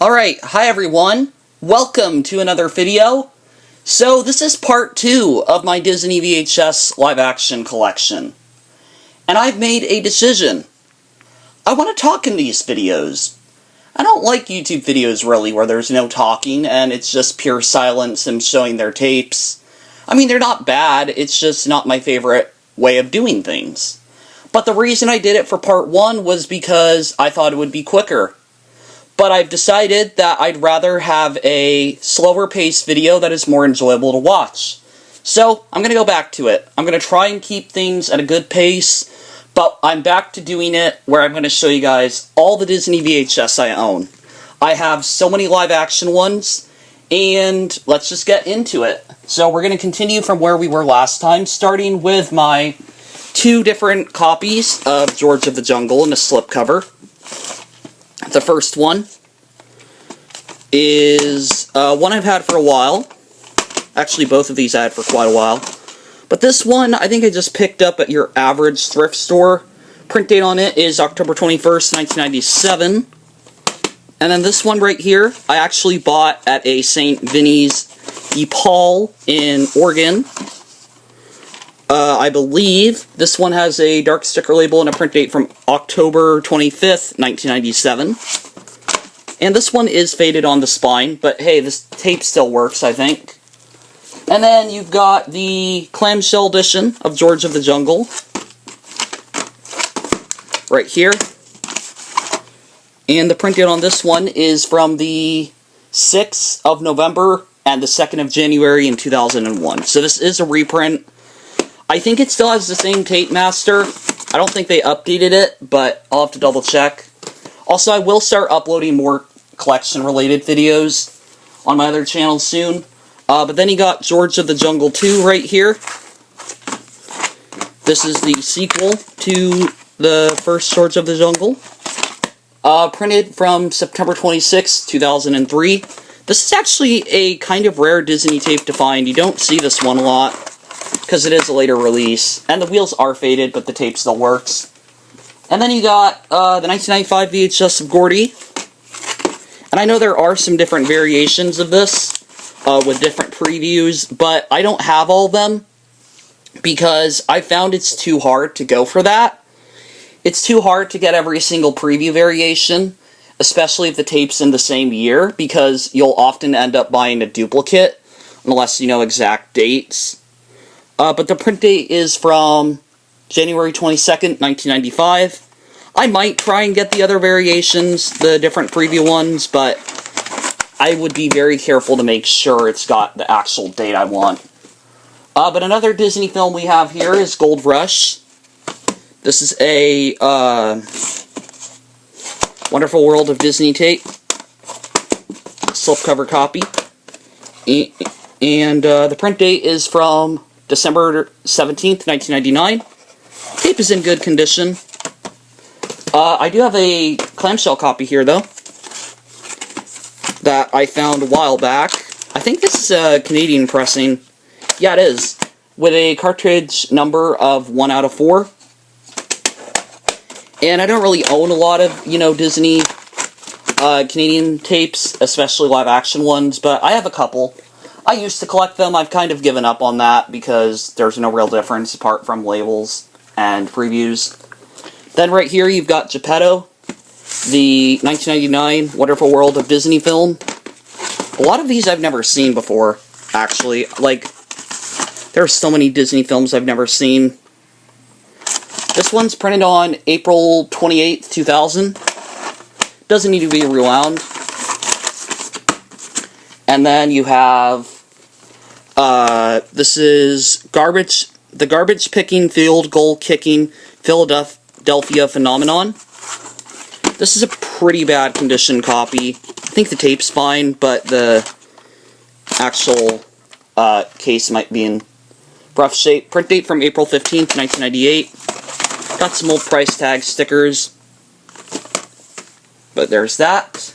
Alright, hi everyone. Welcome to another video. So this is part 2 of my Disney VHS live-action collection. And I've made a decision. I want to talk in these videos. I don't like YouTube videos really where there's no talking and it's just pure silence and showing their tapes. I mean, they're not bad, it's just not my favorite way of doing things. But the reason I did it for part 1 was because I thought it would be quicker. But I've decided that I'd rather have a slower paced video that is more enjoyable to watch. So, I'm going to go back to it. I'm going to try and keep things at a good pace, but I'm back to doing it where I'm going to show you guys all the Disney VHS I own. I have so many live action ones, and let's just get into it. So we're going to continue from where we were last time, starting with my 2 different copies of George of the Jungle in a slipcover. The first one is one I've had for a while. Actually, both of these I had for quite a while. But this one, I think I just picked up at your average thrift store. Print date on it is October 21st, 1997. And then this one right here, I actually bought at a St. Vinny's de Paul in Oregon. I believe this one has a dark sticker label and a print date from October 25th, 1997. And this one is faded on the spine, but hey, this tape still works, I think. And then you've got the clamshell edition of George of the Jungle. Right here. And the print date on this one is from the 6th of November and the 2nd of January in 2001. So this is a reprint. I think it still has the same tape master. I don't think they updated it, but I'll have to double check. Also, I will start uploading more collection-related videos on my other channel soon. But then you got George of the Jungle 2 right here. This is the sequel to the first George of the Jungle. Printed from September 26, 2003. This is actually a kind of rare Disney tape to find. You don't see this one a lot, because it is a later release. And the wheels are faded, but the tape still works. And then you got the 1995 VHS of Gordy. And I know there are some different variations of this, with different previews, but I don't have all of them, because I found it's too hard to go for that. It's too hard to get every single preview variation, especially if the tape's in the same year, because you'll often end up buying a duplicate, unless you know exact dates. But the print date is from January 22nd, 1995. I might try and get the other variations, the different preview ones, but I would be very careful to make sure it's got the actual date I want. But another Disney film we have here is Gold Rush. This is a Wonderful World of Disney tape. Slipcover copy. And the print date is from December 17th, 1999. Tape is in good condition. I do have a clamshell copy here, though, that I found a while back. I think this is a Canadian pressing. Yeah, it is. With a cartridge number of 1 out of 4. And I don't really own a lot of, Disney Canadian tapes, especially live-action ones, but I have a couple. I used to collect them. I've kind of given up on that because there's no real difference apart from labels and previews. Then right here you've got Geppetto, the 1999 Wonderful World of Disney film. A lot of these I've never seen before, actually. Like, there are so many Disney films I've never seen. This one's printed on April 28th, 2000. Doesn't need to be rewound. And then you have, this is the garbage picking, field goal kicking, Philadelphia phenomenon. This is a pretty bad condition copy. I think the tape's fine, but the actual case might be in rough shape. Print date from April 15th, 1998. Got some old price tag stickers. But there's that.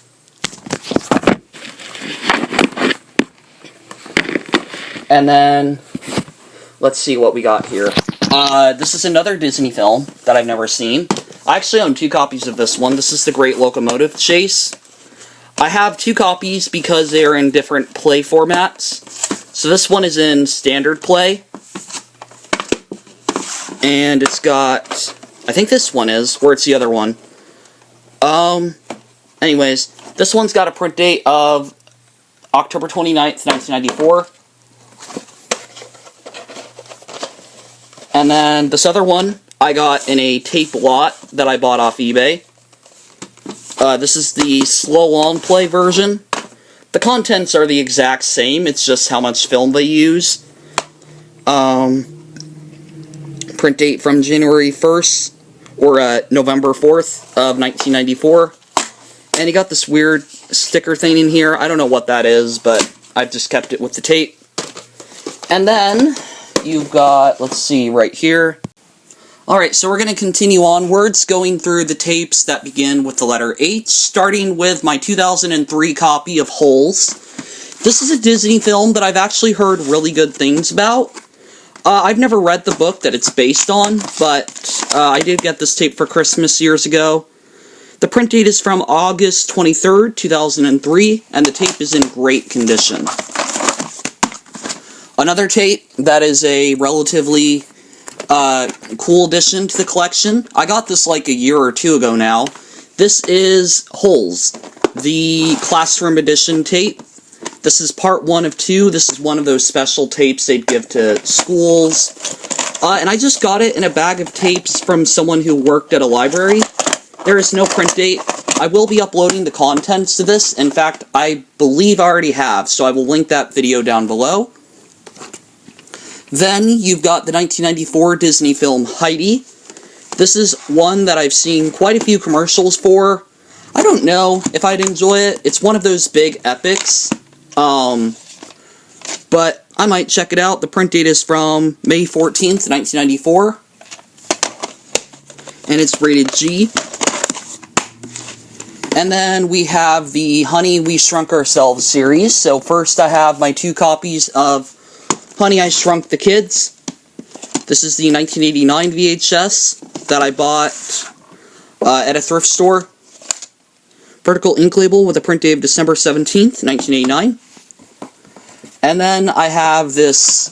And then, let's see what we got here. This is another Disney film that I've never seen. I actually own 2 copies of this one. This is The Great Locomotive Chase. I have two copies because they are in different play formats. So this one is in standard play. And it's got, I think this one is, where it's the other one. Anyways, this one's got a print date of October 29th, 1994. And then this other one I got in a tape lot that I bought off eBay. This is the slow long play version. The contents are the exact same, it's just how much film they use. Print date from January 1st, or November 4th of 1994. And you got this weird sticker thing in here. I don't know what that is, but I've just kept it with the tape. And then you've got, let's see, right here. Alright, so we're going to continue onwards, going through the tapes that begin with the letter H, starting with my 2003 copy of Holes. This is a Disney film that I've actually heard really good things about. I've never read the book that it's based on, but I did get this tape for Christmas years ago. The print date is from August 23rd, 2003, and the tape is in great condition. Another tape that is a relatively cool addition to the collection. I got this like a year or two ago now. This is Holes, the Classroom Edition tape. This is part 1 of 2. This is one of those special tapes they'd give to schools. And I just got it in a bag of tapes from someone who worked at a library. There is no print date. I will be uploading the contents to this. In fact, I believe I already have, so I will link that video down below. Then you've got the 1994 Disney film Heidi. This is one that I've seen quite a few commercials for. I don't know if I'd enjoy it. It's one of those big epics. But I might check it out. The print date is from May 14th, 1994. And it's rated G. And then we have the Honey, We Shrunk Ourselves series. So first I have my 2 copies of Honey, I Shrunk the Kids. This is the 1989 VHS that I bought at a thrift store. Vertical ink label with a print date of December 17th, 1989. And then I have this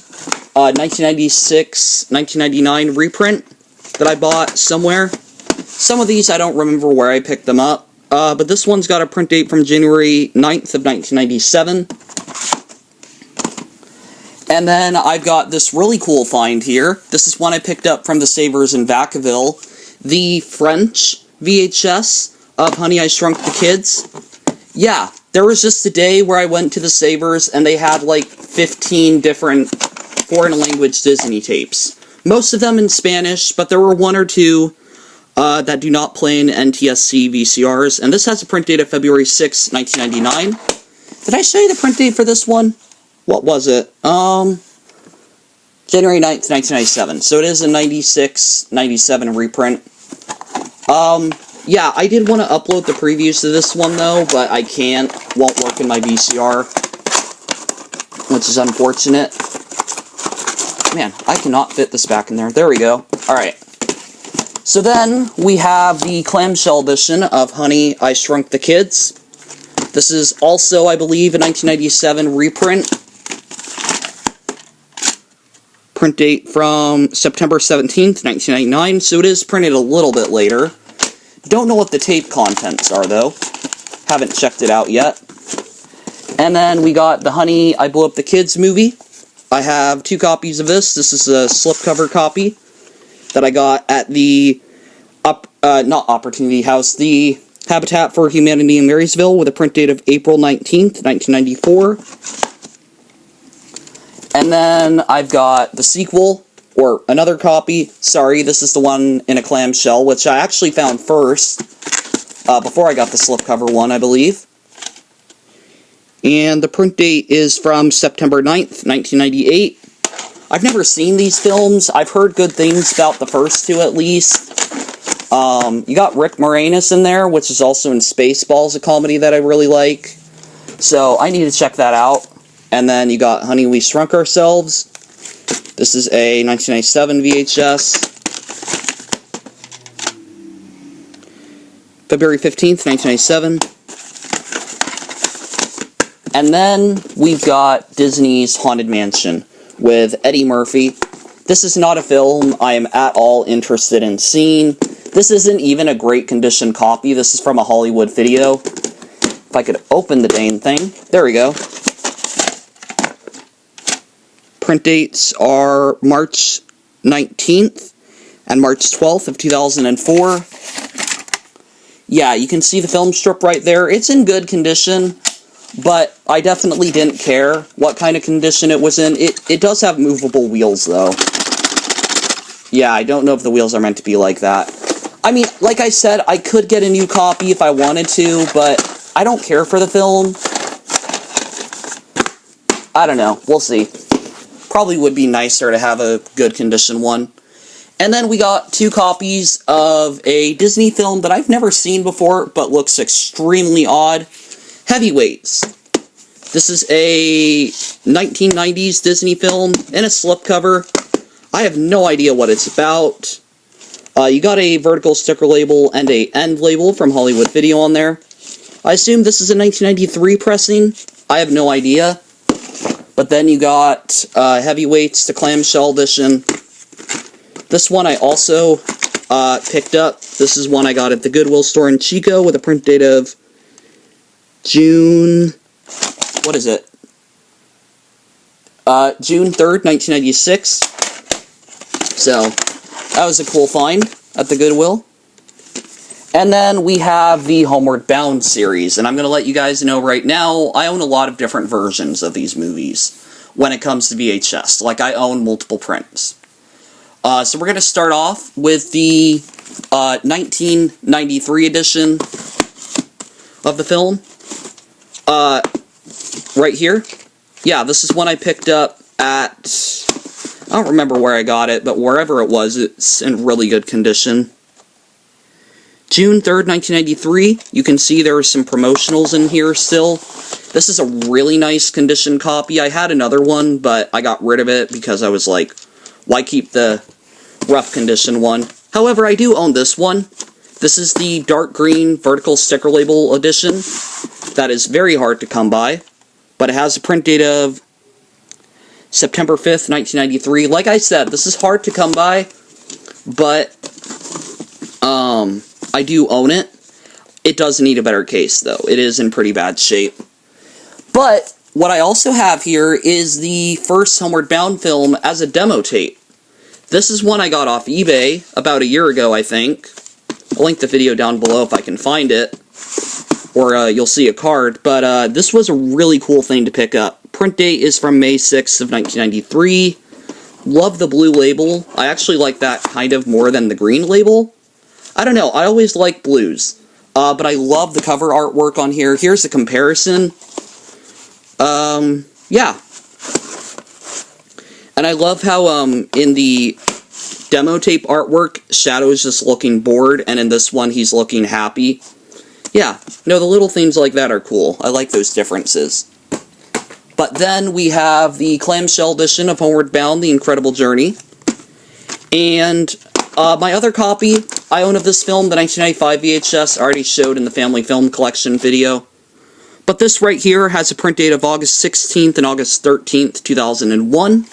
1996-1999 reprint that I bought somewhere. Some of these I don't remember where I picked them up. But this one's got a print date from January 9th of 1997. And then I've got this really cool find here. This is one I picked up from the Savers in Vacaville. The French VHS of Honey, I Shrunk the Kids. Yeah, there was just a day where I went to the Savers and they had like 15 different foreign language Disney tapes. Most of them in Spanish, but there were 1 or 2 that do not play in NTSC VCRs. And this has a print date of February 6, 1999. Did I show you the print date for this one? What was it? January 9th, 1997. So it is a 96-97 reprint. Yeah, I did want to upload the previews to this one, though, but I can't. Won't work in my VCR, which is unfortunate. Man, I cannot fit this back in there. There we go. Alright. So then, we have the clamshell edition of Honey, I Shrunk the Kids. This is also, I believe, a 1997 reprint. Print date from September 17th, 1999, so it is printed a little bit later. Don't know what the tape contents are, though. Haven't checked it out yet. And then we got the Honey, I Blew Up the Kids movie. I have 2 copies of this. This is a slipcover copy that I got at the, not Opportunity House, the Habitat for Humanity in Marysville with a print date of April 19th, 1994. And then I've got the sequel, or another copy. Sorry, this is the one in a clamshell, which I actually found first, before I got the slipcover one, I believe. And the print date is from September 9th, 1998. I've never seen these films. I've heard good things about the first 2, at least. You got Rick Moranis in there, which is also in Spaceballs, a comedy that I really like. So, I need to check that out. And then you got Honey, We Shrunk Ourselves. This is a 1997 VHS. February 15th, 1997. And then we've got Disney's Haunted Mansion with Eddie Murphy. This is not a film I am at all interested in seeing. This isn't even a great condition copy. This is from a Hollywood video. If I could open the dang thing. There we go. Print dates are March 19th and March 12th of 2004. Yeah, you can see the film strip right there. It's in good condition, but I definitely didn't care what kind of condition it was in. It does have movable wheels, though. Yeah, I don't know if the wheels are meant to be like that. I mean, like I said, I could get a new copy if I wanted to, but I don't care for the film. I don't know. We'll see. Probably would be nicer to have a good condition one. And then we got 2 copies of a Disney film that I've never seen before, but looks extremely odd. Heavyweights. This is a 1990s Disney film in a slipcover. I have no idea what it's about. You got a vertical sticker label and a end label from Hollywood Video on there. I assume this is a 1993 pressing. I have no idea. But then you got Heavyweights, the clamshell edition. This one I also picked up. This is one I got at the Goodwill store in Chico with a print date of June... What is it? June 3rd, 1996. So, that was a cool find at the Goodwill. And then we have the Homeward Bound series, and I'm going to let you guys know right now, I own a lot of different versions of these movies when it comes to VHS. Like, I own multiple prints. So we're going to start off with the 1993 edition of the film. Right here. Yeah, this is one I picked up at... I don't remember where I got it, but wherever it was, it's in really good condition. June 3rd, 1993. You can see there are some promotionals in here still. This is a really nice condition copy. I had another one, but I got rid of it because I was like, why keep the rough condition one? However, I do own this one. This is the dark green vertical sticker label edition. That is very hard to come by, but it has a print date of September 5th, 1993. Like I said, this is hard to come by, but I do own it. It does need a better case, though. It is in pretty bad shape. But what I also have here is the first Homeward Bound film as a demo tape. This is one I got off eBay about a year ago, I think. I'll link the video down below if I can find it, or you'll see a card. But this was a really cool thing to pick up. Print date is from May 6th of 1993. Love the blue label. I actually like that kind of more than the green label. I don't know, I always like blues. But I love the cover artwork on here. Here's a comparison. Yeah. And I love how, in the demo tape artwork, Shadow's just looking bored, and in this one, he's looking happy. Yeah, no, the little things like that are cool. I like those differences. But then we have the clamshell edition of Homeward Bound, The Incredible Journey. And my other copy I own of this film, the 1995 VHS, I already showed in the Family Film Collection video. But this right here has a print date of August 16th and August 13th, 2001.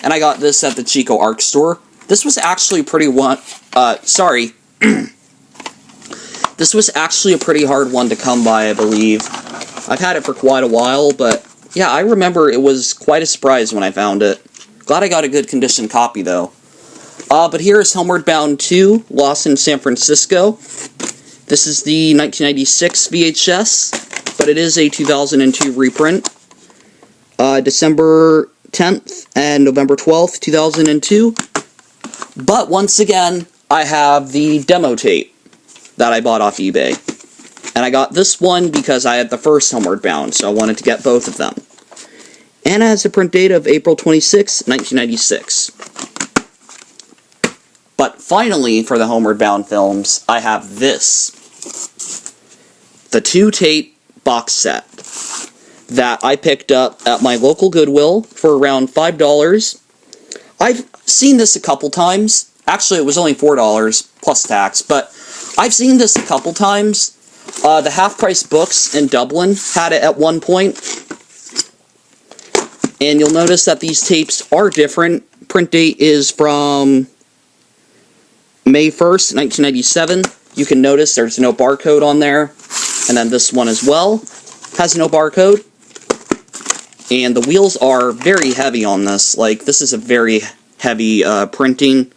And I got this at the Chico Arc Store. This was actually pretty This was actually a pretty hard one to come by, I believe. I've had it for quite a while, but yeah, I remember it was quite a surprise when I found it. Glad I got a good condition copy, though. But here is Homeward Bound 2, Lost in San Francisco. This is the 1996 VHS, but it is a 2002 reprint. December 10th and November 12th, 2002. But once again, I have the demo tape that I bought off eBay. And I got this one because I had the first Homeward Bound, so I wanted to get both of them. And it has a print date of April 26, 1996. But finally, for the Homeward Bound films, I have this. The 2-tape box set that I picked up at my local Goodwill for around $5. I've seen this a couple times. Actually, it was only $4 plus tax, but I've seen this a couple times. The half-price books in Dublin had it at one point. And you'll notice that these tapes are different. Print date is from May 1st, 1997. You can notice there's no barcode on there. And then this one as well has no barcode. And the wheels are very heavy on this. Like, this is a very heavy printing.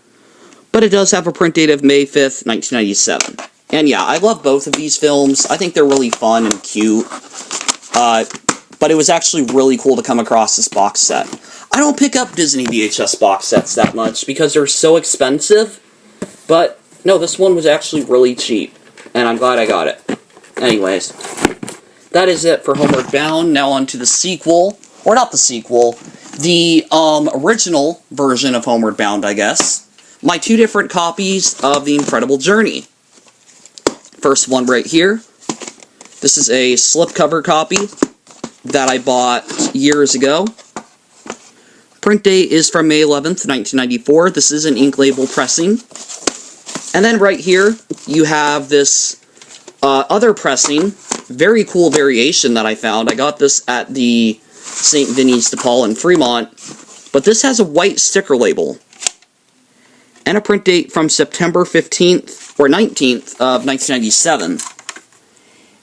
But it does have a print date of May 5th, 1997. And yeah, I love both of these films. I think they're really fun and cute. But it was actually really cool to come across this box set. I don't pick up Disney VHS box sets that much because they're so expensive. But, no, this one was actually really cheap. And I'm glad I got it. Anyways, that is it for Homeward Bound. Now on to the sequel. Or not the sequel. The original version of Homeward Bound, I guess. My two different copies of The Incredible Journey. First one right here. This is a slipcover copy that I bought years ago. Print date is from May 11th, 1994. This is an ink label pressing. And then right here, you have this other pressing. Very cool variation that I found. I got this at the St. Vinny's de Paul in Fremont. But this has a white sticker label. And a print date from September 15th, or 19th of 1997.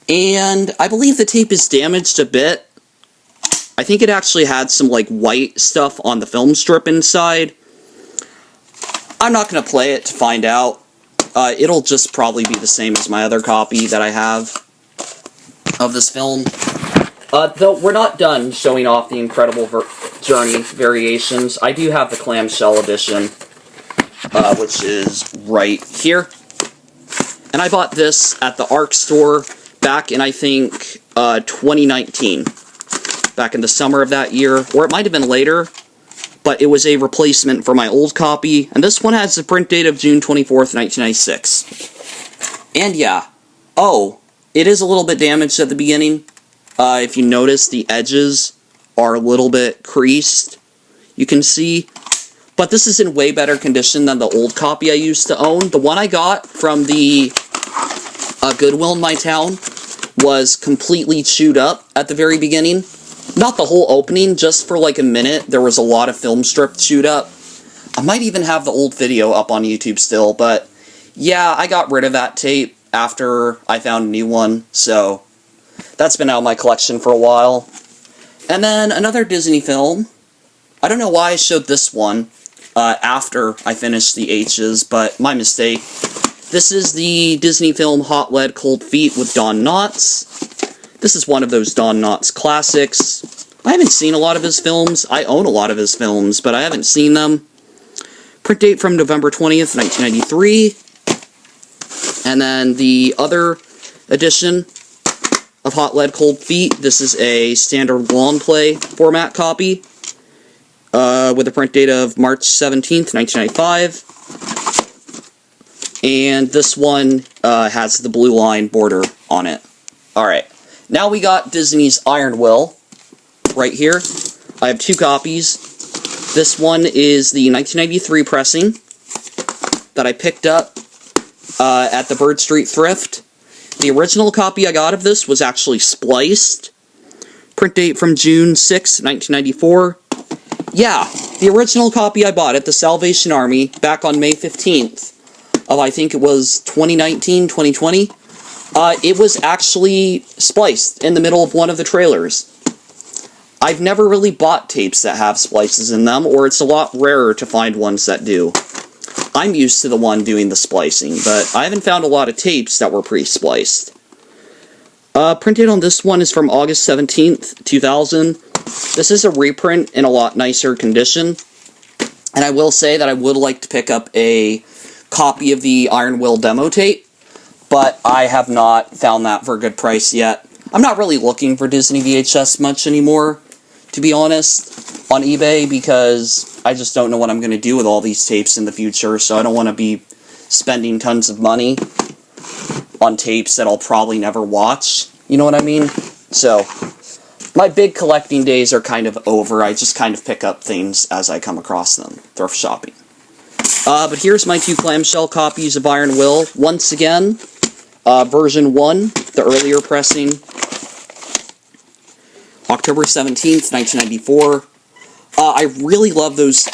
And I believe the tape is damaged a bit. I think it actually had some, like, white stuff on the film strip inside. I'm not going to play it to find out. It'll just probably be the same as my other copy that I have of this film. Though we're not done showing off the Incredible Journey variations. I do have the clamshell edition, which is right here. And I bought this at the ARC store back in, I think, 2019. Back in the summer of that year, or it might have been later, but it was a replacement for my old copy, and this one has the print date of June 24th, 1996. And yeah, oh, it is a little bit damaged at the beginning. If you notice, the edges are a little bit creased, you can see, but this is in way better condition than the old copy I used to own. The one I got from the Goodwill in my town was completely chewed up at the very beginning. Not the whole opening, just for like a minute, there was a lot of film strip chewed up. I might even have the old video up on YouTube still, but yeah, I got rid of that tape after I found a new one, so that's been out of my collection for a while. And then another Disney film. I don't know why I showed this one after I finished the H's, but my mistake. This is the Disney film Hot Lead Cold Feet with Don Knotts. This is one of those Don Knotts classics. I haven't seen a lot of his films. I own a lot of his films, but I haven't seen them. Print date from November 20th, 1993. And then the other edition of Hot Lead Cold Feet. This is a standard long play format copy with a print date of March 17th, 1995. And this one has the blue line border on it. Alright. Now we got Disney's Iron Will right here. I have two copies. This one is the 1993 pressing that I picked up at the Bird Street Thrift. The original copy I got of this was actually spliced. Print date from June 6, 1994. Yeah, the original copy I bought at the Salvation Army back on May 15th of, I think it was 2019, 2020. It was actually spliced in the middle of one of the trailers. I've never really bought tapes that have splices in them, or it's a lot rarer to find ones that do. I'm used to the one doing the splicing, but I haven't found a lot of tapes that were pre-spliced. Printed on this one is from August 17th, 2000. This is a reprint in a lot nicer condition. And I will say that I would like to pick up a copy of the Iron Will demo tape, but I have not found that for a good price yet. I'm not really looking for Disney VHS much anymore, to be honest, on eBay, because I just don't know what I'm going to do with all these tapes in the future, so I don't want to be spending tons of money on tapes that I'll probably never watch, you know what I mean? So, my big collecting days are kind of over. I just kind of pick up things as I come across them, thrift shopping. But here's my two clamshell copies of Iron Will. Once again, version 1 the earlier pressing. October 17th, 1994. I really love those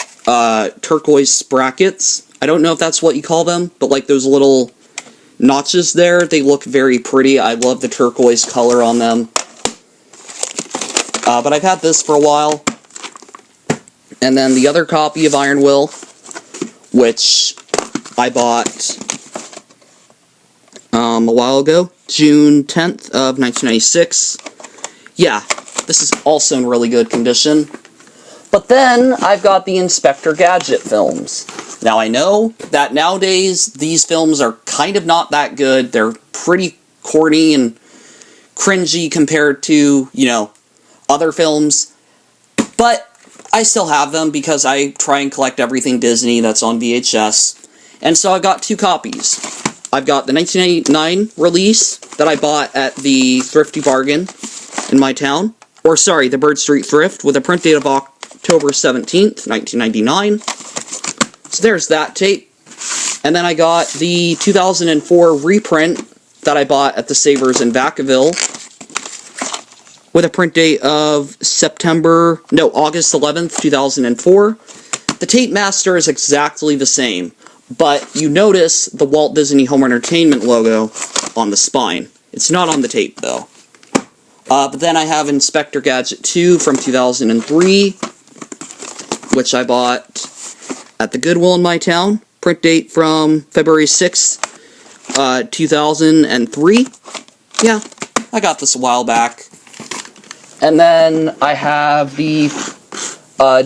turquoise brackets. I don't know if that's what you call them, but like those little notches there, they look very pretty. I love the turquoise color on them. But I've had this for a while. And then the other copy of Iron Will, which I bought a while ago, June 10th of 1996. Yeah, this is also in really good condition. But then I've got the Inspector Gadget films. Now I know that nowadays these films are kind of not that good. They're pretty corny and cringy compared to, you know, other films. But I still have them because I try and collect everything Disney that's on VHS. And so I got two copies. I've got the 1999 release that I bought at the Thrifty Bargain in my town. Or sorry, the Bird Street Thrift with a print date of October 17th, 1999. So there's that tape. And then I got the 2004 reprint that I bought at the Savers in Vacaville with a print date of August 11th, 2004. The tape master is exactly the same, but you notice the Walt Disney Home Entertainment logo on the spine. It's not on the tape, though. But then I have Inspector Gadget 2 from 2003, which I bought at the Goodwill in my town. Print date from February 6th, 2003. Yeah, I got this a while back. And then I have the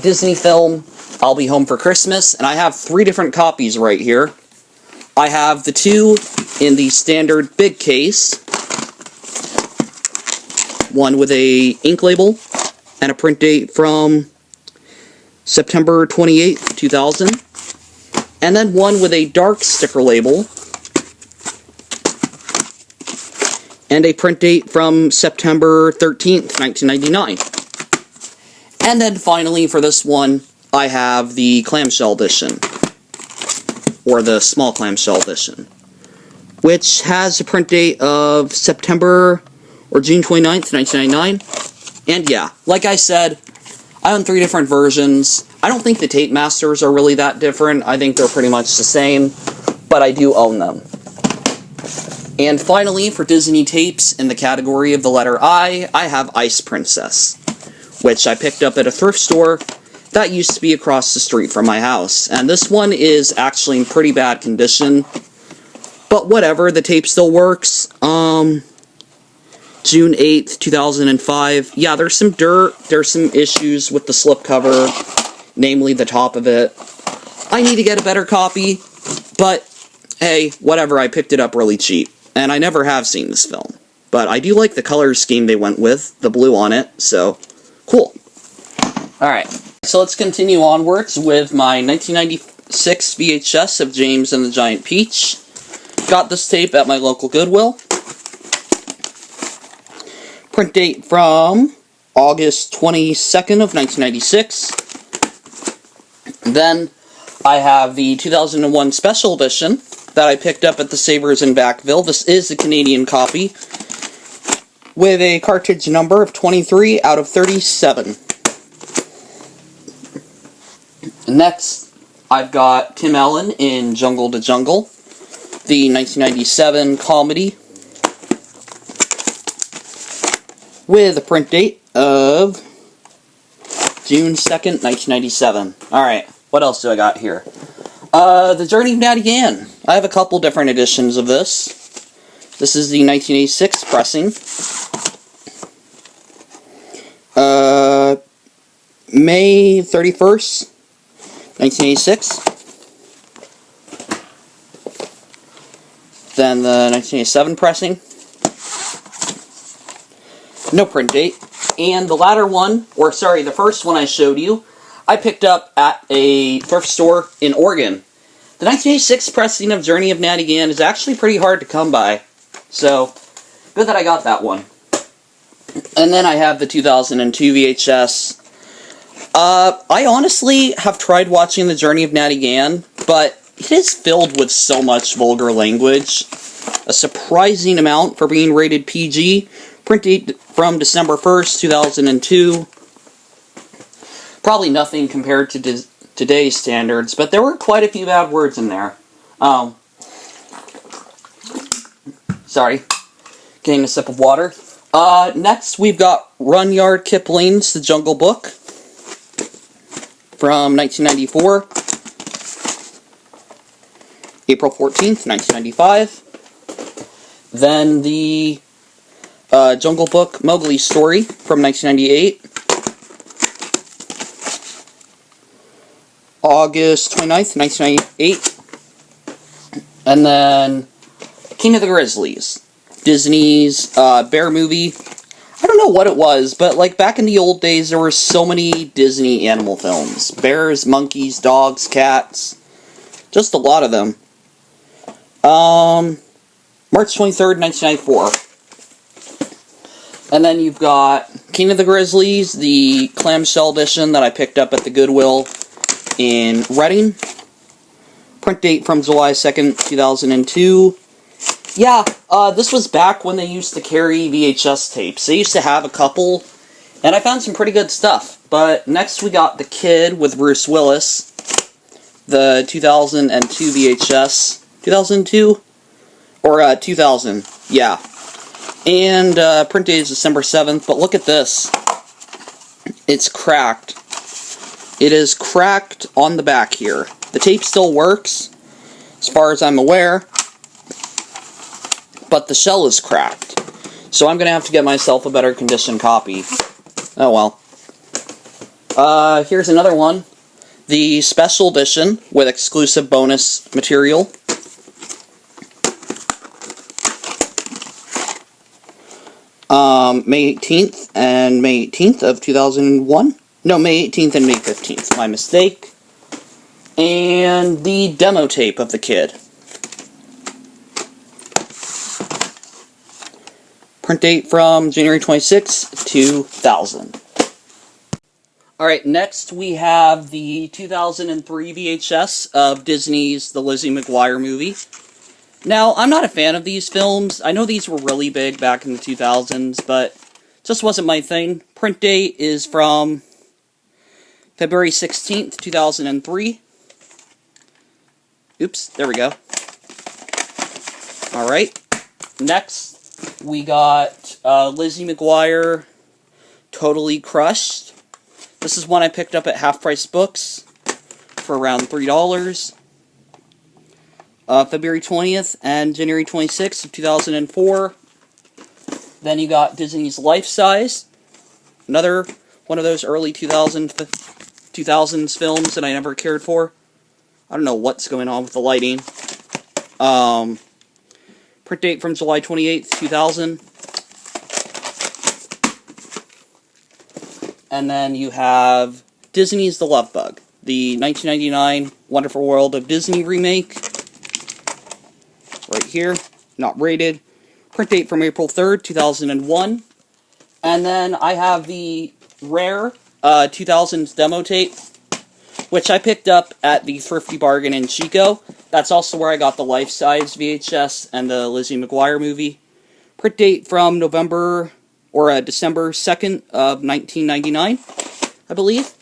Disney film, I'll Be Home for Christmas, and I have 3 different copies right here. I have the 2 in the standard big case, one with a ink label and a print date from September 28th, 2000, and then one with a dark sticker label and a print date from September 13th, 1999. And then finally, for this one, I have the clamshell edition, or the small clamshell edition, which has a print date of September or June 29th, 1999. And yeah, like I said, I own 3 different versions. I don't think the tape masters are really that different. I think they're pretty much the same, but I do own them. And finally, for Disney tapes in the category of the letter I have Ice Princess, which I picked up at a thrift store that used to be across the street from my house. And this one is actually in pretty bad condition, but whatever, the tape still works. June 8th, 2005. Yeah, there's some dirt, there's some issues with the slipcover, namely the top of it. I need to get a better copy, but hey, whatever, I picked it up really cheap. And I never have seen this film. But I do like the color scheme they went with, the blue on it, so cool. Alright, so let's continue onwards with my 1996 VHS of James and the Giant Peach. Got this tape at my local Goodwill. Print date from August 22nd of 1996. Then I have the 2001 Special Edition that I picked up at the Savers in Vacaville. This is a Canadian copy with a cartridge number of 23 out of 37. Next, I've got Tim Allen in Jungle to Jungle, the 1997 comedy, with a print date of June 2nd, 1997. Alright, what else do I got here? The Journey of Natty Ann. I have a couple different editions of this. This is the 1986 pressing. May 31st, 1986. Then the 1987 pressing. No print date. And the latter one, or sorry, the first one I showed you, I picked up at a thrift store in Oregon. The 1986 pressing of Journey of Natty Ann is actually pretty hard to come by. So, good that I got that one. And then I have the 2002 VHS. I honestly have tried watching The Journey of Natty Ann, but it is filled with so much vulgar language. A surprising amount for being rated PG. Print date from December 1st, 2002. Probably nothing compared to today's standards, but there were quite a few bad words in there. Sorry. Getting a sip of water. Next, we've got Rudyard Kipling's The Jungle Book from 1994. April 14th, 1995. Then the Jungle Book Mowgli's Story from 1998. August 29th, 1998. And then King of the Grizzlies, Disney's bear movie. I don't know what it was, but like back in the old days, there were so many Disney animal films. Bears, monkeys, dogs, cats. Just a lot of them. March 23rd, 1994. And then you've got King of the Grizzlies, the clamshell edition that I picked up at the Goodwill in Reading. Print date from July 2nd, 2002. Yeah, this was back when they used to carry VHS tapes. They used to have a couple, and I found some pretty good stuff. But next we got The Kid with Bruce Willis, the 2002 VHS. 2002? Or, 2000. Yeah. And, print date is December 7th, but look at this. It's cracked. It is cracked on the back here. The tape still works, as far as I'm aware, but the shell is cracked. So I'm going to have to get myself a better condition copy. Oh well. Here's another one. The special edition with exclusive bonus material. May 18th and May 18th of 2001. No, May 18th and May 15th. My mistake. And the demo tape of The Kid. Print date from January 26, 2000. Alright, next we have the 2003 VHS of Disney's The Lizzie McGuire Movie. Now, I'm not a fan of these films. I know these were really big back in the 2000s, but just wasn't my thing. Print date is from February 16th, 2003. Oops, there we go. Alright, next we got Lizzie McGuire Totally Crushed. This is one I picked up at Half Price Books for around $3. February 20th and January 26th of 2004. Then you got Disney's Life Size. Another one of those early 2000s films that I never cared for. I don't know what's going on with the lighting. Print date from July 28th, 2000. And then you have Disney's The Love Bug, the 1999 Wonderful World of Disney remake. Right here, not rated. Print date from April 3rd, 2001. And then I have the rare 2000s demo tape, which I picked up at the Thrifty Bargain in Chico. That's also where I got the life-size VHS and the Lizzie McGuire movie. Print date from December 2nd of 1999, I believe.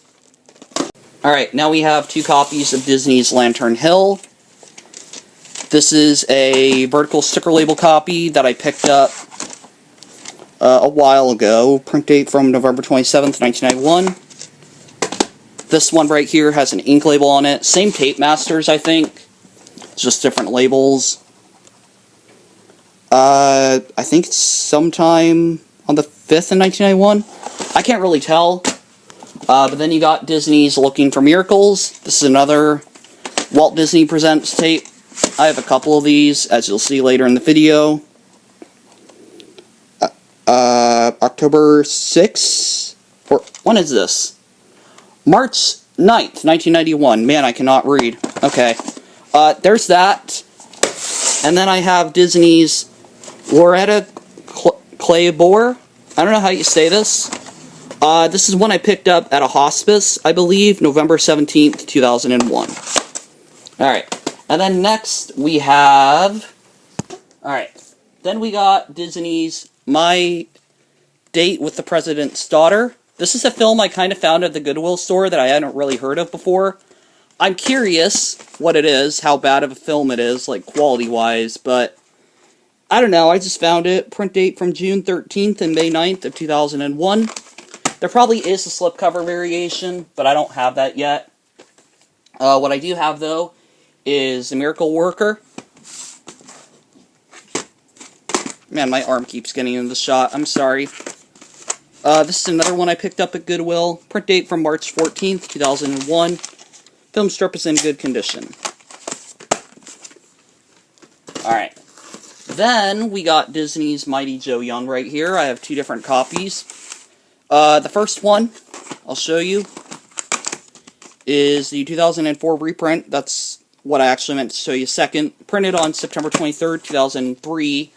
Alright, now we have two copies of Disney's Lantern Hill. This is a vertical sticker label copy that I picked up a while ago. Print date from November 27th, 1991. This one right here has an ink label on it. Same Tape Masters, I think. It's just different labels. I think it's sometime on the 5th in 1991. I can't really tell. But then you got Disney's Looking for Miracles. This is another Walt Disney Presents tape. I have a couple of these, as you'll see later in the video. October 6th? Or, when is this? March 9th, 1991. Man, I cannot read. Okay. There's that. And then I have Disney's Loretta Claybor. I don't know how you say this. This is one I picked up at a hospice, I believe, November 17th, 2001. Alright. And then next we have... Alright. Then we got Disney's My Date with the President's Daughter. This is a film I kind of found at the Goodwill store that I hadn't really heard of before. I'm curious what it is, how bad of a film it is, like, quality-wise, but I don't know, I just found it. Print date from June 13th and May 9th of 2001. There probably is a slipcover variation, but I don't have that yet. What I do have, though, is A Miracle Worker. Man, my arm keeps getting into the shot. I'm sorry. This is another one I picked up at Goodwill. Print date from March 14th, 2001. Film strip is in good condition. Alright. Then, we got Disney's Mighty Joe Young right here. I have two different copies. The first one, I'll show you, is the 2004 reprint. That's what I actually meant to show you second. Printed on September 23rd, 2003.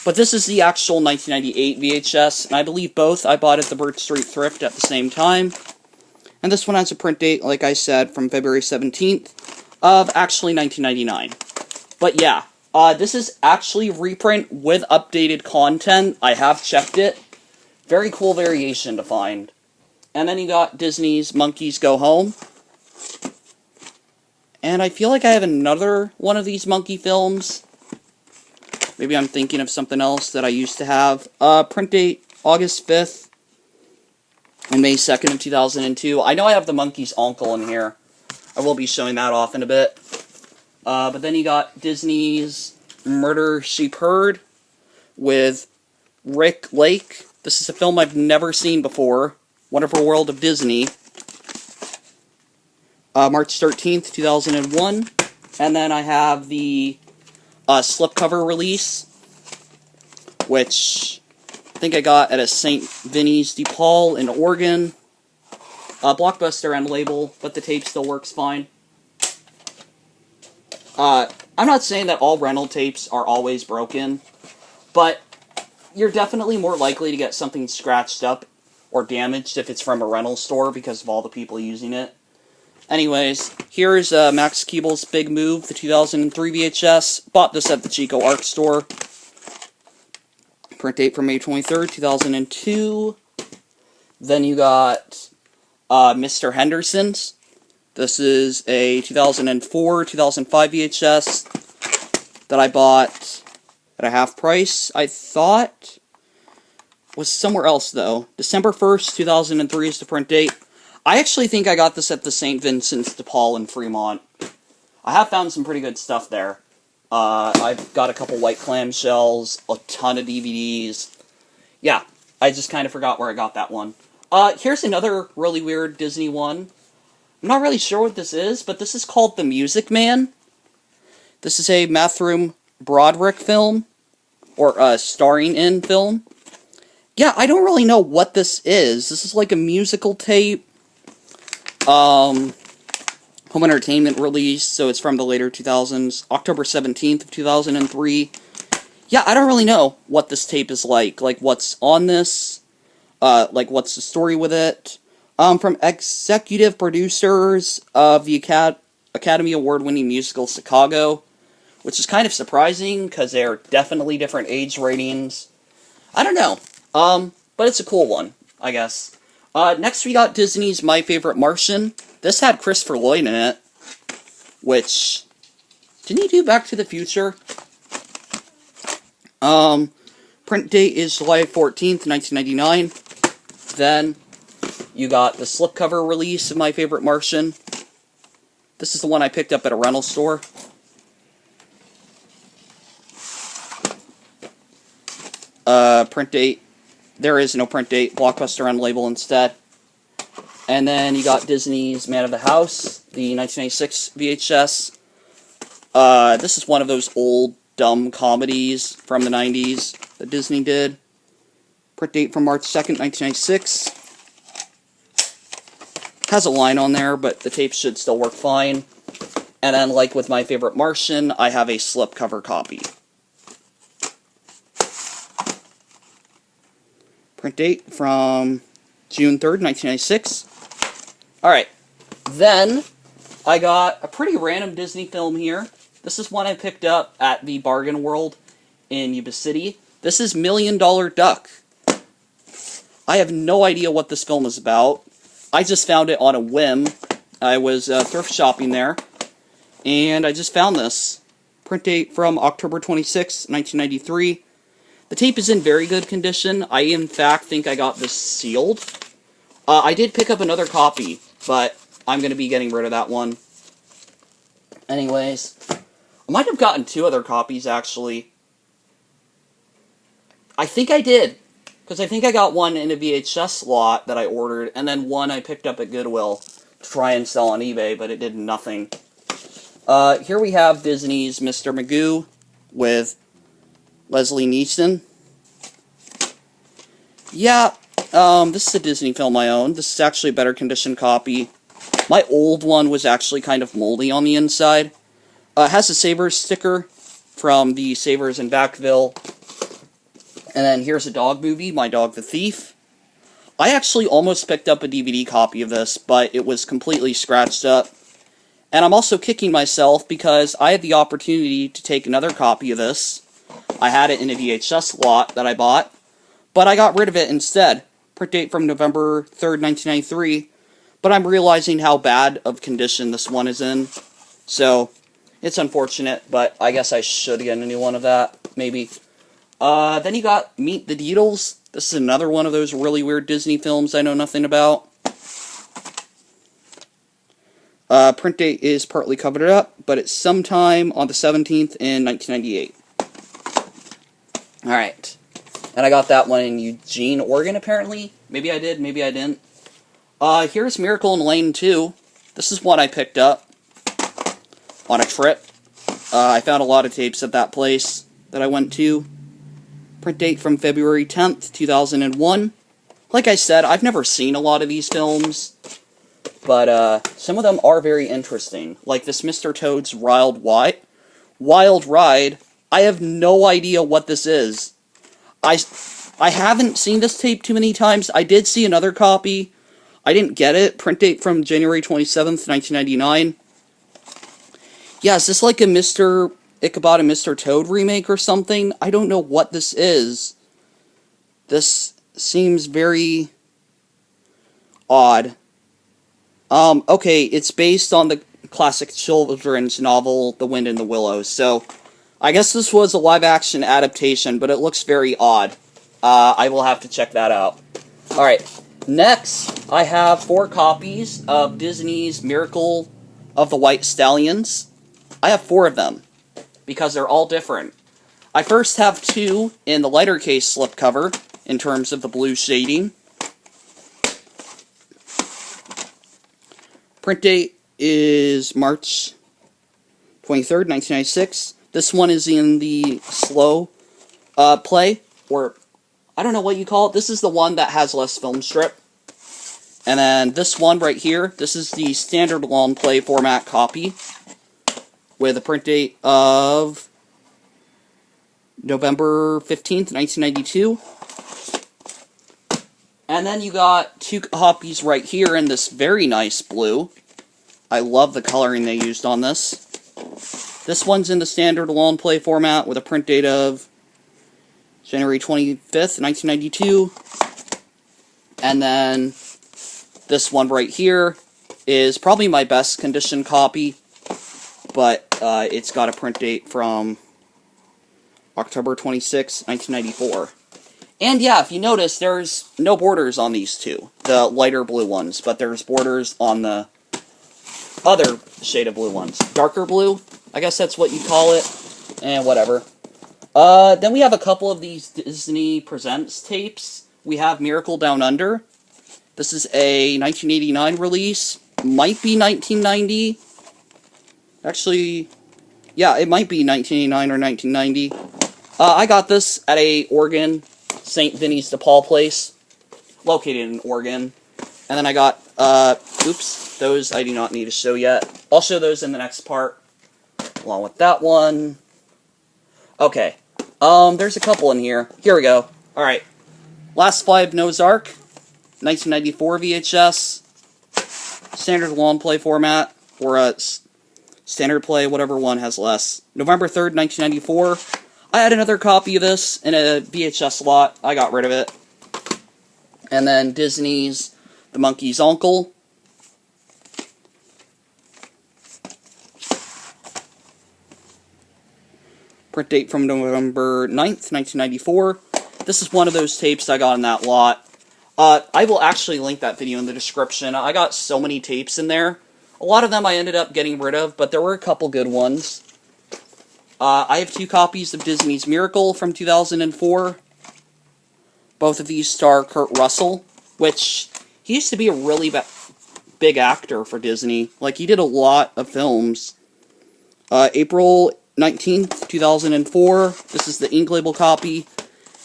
But this is the actual 1998 VHS, and I believe both I bought at the Birch Street Thrift at the same time. And this one has a print date, like I said, from February 17th of actually 1999. But yeah, this is actually reprint with updated content. I have checked it. Very cool variation to find. And then you got Disney's Monkeys Go Home. And I feel like I have another one of these monkey films. Maybe I'm thinking of something else that I used to have. Print date, August 5th and May 2nd of 2002. I know I have the Monkey's Uncle in here. I will be showing that off in a bit. But then you got Disney's Murder, She Heard with Rick Lake. This is a film I've never seen before. Wonderful World of Disney. March 13th, 2001. And then I have the slipcover release, which I think I got at a St. Vinny's de Paul in Oregon. Blockbuster end label, but the tape still works fine. I'm not saying that all rental tapes are always broken, but you're definitely more likely to get something scratched up or damaged if it's from a rental store because of all the people using it. Anyways, here's Max Keeble's Big Move, the 2003 VHS. Bought this at the Chico Art Store. Print date from May 23rd, 2002. Then you got Mr. Henderson's. This is a 2004-2005 VHS that I bought at a half price. I thought was somewhere else, though. December 1st, 2003 is the print date. I actually think I got this at the St. Vincent's de Paul in Fremont. I have found some pretty good stuff there. I've got a couple white clamshells, a ton of DVDs. Yeah, I just kind of forgot where I got that one. Here's another really weird Disney one. I'm not really sure what this is, but this is called The Music Man. This is a Matthew Broderick film, or starring in film. Yeah, I don't really know what this is. This is like a musical tape. Home entertainment release, so it's from the later 2000s, October 17th of 2003. Yeah, I don't really know what this tape is like what's on this, like what's the story with it. From executive producers of the Academy Award-winning musical Chicago, which is kind of surprising, because they're definitely different age ratings. I don't know, but it's a cool one, I guess. Next we got Disney's My Favorite Martian. This had Christopher Lloyd in it, which, didn't he do Back to the Future? Print date is July 14th, 1999. Then, you got the slipcover release of My Favorite Martian. This is the one I picked up at a rental store. Print date. There is no print date. Blockbuster end label instead. And then you got Disney's Man of the House, the 1996 VHS. This is one of those old, dumb comedies from the 90s that Disney did. Print date from March 2nd, 1996. Has a line on there, but the tape should still work fine. And then, like with My Favorite Martian, I have a slipcover copy. Print date from June 3rd, 1996. Alright, then I got a pretty random Disney film here. This is one I picked up at the Bargain World in Yuba City. This is $1 Million Duck. I have no idea what this film is about. I just found it on a whim. I was thrift shopping there, and I just found this. Print date from October 26, 1993. The tape is in very good condition. I, in fact, think I got this sealed. I did pick up another copy, but I'm going to be getting rid of that one. Anyways, I might have gotten 2 other copies, actually. I think I did, because I think I got one in a VHS slot that I ordered, and then one I picked up at Goodwill to try and sell on eBay, but it did nothing. Here we have Disney's Mr. Magoo with Leslie Nielsen. Yeah, this is a Disney film I own. This is actually a better condition copy. My old one was actually kind of moldy on the inside. It has a Savers sticker from the Savers in Vacaville. And then here's a dog movie, My Dog the Thief. I actually almost picked up a DVD copy of this, but it was completely scratched up. And I'm also kicking myself because I had the opportunity to take another copy of this. I had it in a VHS lot that I bought, but I got rid of it instead. Print date from November 3rd, 1993. But I'm realizing how bad of condition this one is in. So, it's unfortunate, but I guess I should get a new one of that, maybe. Then you got Meet the Deedles. This is another one of those really weird Disney films I know nothing about. Print date is partly covered up, but it's sometime on the 17th in 1998. Alright. And I got that one in Eugene, Oregon, apparently. Maybe I did, maybe I didn't. Here's Miracle in Lane 2. This is one I picked up on a trip. I found a lot of tapes at that place that I went to. Print date from February 10th, 2001. Like I said, I've never seen a lot of these films, but some of them are very interesting. Like this Mr. Toad's Wild Ride. I have no idea what this is. I haven't seen this tape too many times. I did see another copy. I didn't get it. Print date from January 27th, 1999. Yeah, is this like a Mr. Ichabod and Mr. Toad remake or something? I don't know what this is. This seems very odd. Okay, it's based on the classic children's novel, The Wind in the Willows, so I guess this was a live-action adaptation, but it looks very odd. I will have to check that out. Alright, next, I have 4 copies of Disney's Miracle of the White Stallions. I have 4 of them, because they're all different. I first have 2 in the lighter case slipcover, in terms of the blue shading. Print date is March 23rd, 1996. This one is in the slow play, or I don't know what you call it. This is the one that has less film strip. And then this one right here, this is the standard long play format copy with a print date of November 15th, 1992. And then you got 2 copies right here in this very nice blue. I love the coloring they used on this. This one's in the standard long play format with a print date of January 25th, 1992. And then this one right here is probably my best condition copy, but it's got a print date from October 26, 1994. And yeah, if you notice, there's no borders on these 2, the lighter blue ones, but there's borders on the other shade of blue ones. Darker blue, I guess that's what you call it, and whatever. Then we have a couple of these Disney Presents tapes. We have Miracle Down Under. This is a 1989 release, might be 1990. Actually, yeah, it might be 1989 or 1990. I got this at a Oregon St. Vinny's de Paul place, located in Oregon. And then I got, oops, those I do not need to show yet. I'll show those in the next part, along with that one. Okay, there's a couple in here. Here we go. Alright, Last Flight of Noah's Ark, 1994 VHS, standard long play format, or standard play, whatever one has less. November 3rd, 1994. I had another copy of this in a VHS slot. I got rid of it. And then Disney's The Monkey's Uncle. Print date from November 9th, 1994. This is one of those tapes I got in that lot. I will actually link that video in the description. I got so many tapes in there. A lot of them I ended up getting rid of, but there were a couple good ones. I have 2 copies of Disney's Miracle from 2004. Both of these star Kurt Russell, which he used to be a really big actor for Disney. Like, he did a lot of films. April 19th, 2004. This is the ink label copy.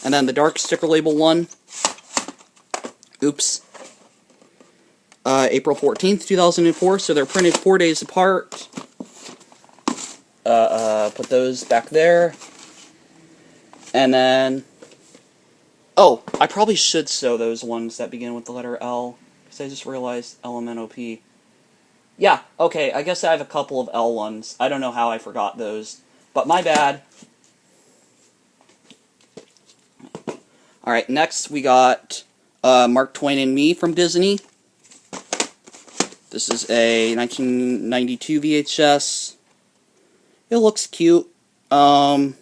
And then the dark sticker label one. Oops. April 14th, 2004, so they're printed 4 days apart. Put those back there. And then... oh, I probably should sew those ones that begin with the letter L, because I just realized LMNOP. Yeah, okay, I guess I have a couple of L ones. I don't know how I forgot those, but my bad. Alright, next we got Mark Twain and Me from Disney. This is a 1992 VHS. It looks cute. July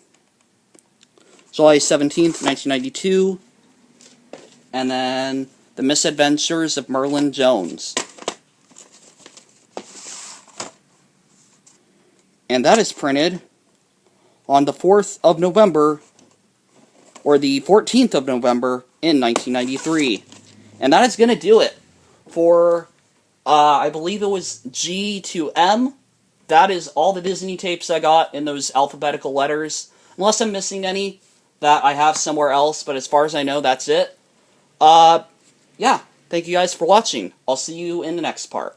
17th, 1992. And then The Misadventures of Merlin Jones. And that is printed on the 4th of November, or the 14th of November in 1993. And that is going to do it for, I believe it was G to M. That is all the Disney tapes I got in those alphabetical letters. Unless I'm missing any that I have somewhere else, but as far as I know, that's it. Yeah, thank you guys for watching. I'll see you in the next part.